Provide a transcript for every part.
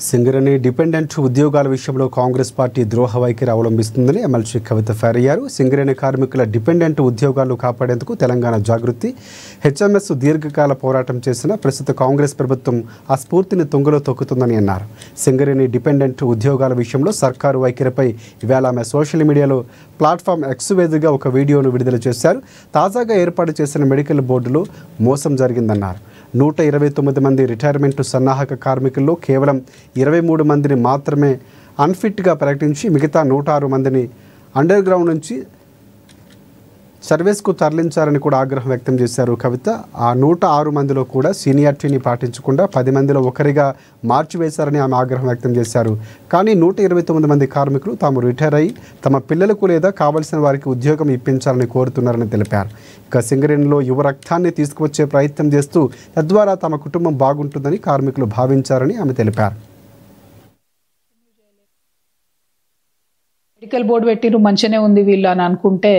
Singareni dependent ఉద్యోగాల విషయంలో Congress party ద్రోహ వైఖరి అవలంబిస్తుందని ఎమ్మెల్సీ కవిత ఫైర్ అయ్యారు. సింగరేణి కార్మికుల డిపెండెంట్ ఉద్యోగాలు కాపాడేందుకు తెలంగాణ జాగృతి హెచ్ఎంఎస్ దీర్ఘకాల పోరాటం చేసిన ప్రస్తుత కాంగ్రెస్ ప్రభుత్వం ఆ స్ఫూర్తిని తుంగలో తొక్కుతుందని అన్నారు. సింగరేణి డిపెండెంట్ ఉద్యోగాల విషయంలో సర్కారు వైఖరిపై ఇవాళ ఆమె సోషల్ మీడియాలో ప్లాట్ఫామ్ ఎక్స్ వేదికగా ఒక వీడియోను విడుదల చేశారు. తాజాగా ఏర్పాటు చేసిన మెడికల్ బోర్డులో మోసం జరిగిందన్నారు. 129 మంది రిటైర్మెంట్ సన్నాహక కార్మికుల్లో కేవలం 23 మందిని మాత్రమే అన్ఫిట్గా ప్రకటించి మిగతా 106 మందిని అండర్ గ్రౌండ్ నుంచి సర్వీస్కు తరలించారని కూడా ఆగ్రహం వ్యక్తం చేశారు కవిత. ఆ 106 మందిలో కూడా సీనియారిటీని పాటించకుండా 10 మందిలో ఒకరిగా మార్చివేశారని ఆమె ఆగ్రహం వ్యక్తం చేశారు. కానీ 129 మంది కార్మికులు తాము రిటైర్ అయ్యి తమ పిల్లలకు లేదా కావలసిన వారికి ఉద్యోగం ఇప్పించాలని కోరుతున్నారని తెలిపారు. ఇక సింగరేణిలో యువ రక్తాన్ని తీసుకువచ్చే ప్రయత్నం చేస్తూ తద్వారా తమ కుటుంబం బాగుంటుందని కార్మికులు భావించారని ఆమె తెలిపారు. మెడికల్ బోర్డు పెట్టిరు మంచిగానే ఉంది వీళ్ళు అని అనుకుంటే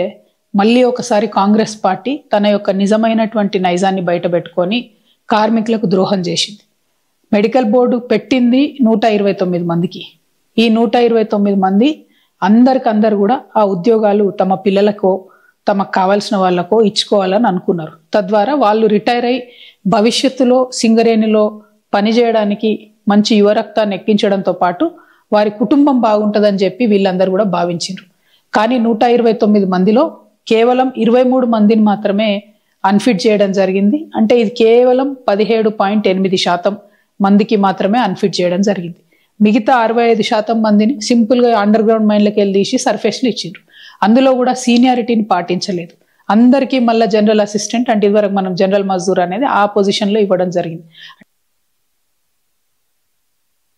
మళ్ళీ ఒకసారి కాంగ్రెస్ పార్టీ తన యొక్క నిజమైనటువంటి నైజాన్ని బయట పెట్టుకొని కార్మికులకు ద్రోహం చేసింది. మెడికల్ బోర్డు పెట్టింది 129 మందికి. ఈ 129 మంది అందరికందరు కూడా ఆ ఉద్యోగాలు తమ పిల్లలకో తమకు కావాల్సిన వాళ్ళకో ఇచ్చుకోవాలని అనుకున్నారు. తద్వారా వాళ్ళు రిటైర్ అయి భవిష్యత్తులో సింగరేణిలో పనిచేయడానికి మంచి యువరక్తాన్ని ఎక్కించడంతో పాటు వారి కుటుంబం బాగుంటుందని చెప్పి వీళ్ళందరూ కూడా భావించారు. కానీ 129 మందిలో కేవలం 23 మందిని మాత్రమే అన్ఫిట్ చేయడం జరిగింది. అంటే ఇది కేవలం 17.8% మందికి మాత్రమే అన్ఫిట్ చేయడం జరిగింది. మిగతా 65% మందిని సింపుల్గా అండర్ గ్రౌండ్ మైన్లకు వెళ్ళి తీసి సర్ఫేస్లు ఇచ్చిండ్రు. అందులో కూడా సీనియారిటీని పాటించలేదు. అందరికీ మళ్ళీ జనరల్ అసిస్టెంట్ అంటే ఇదివరకు మనం జనరల్ మజ్దూర్ అనేది ఆ పొజిషన్లో ఇవ్వడం జరిగింది.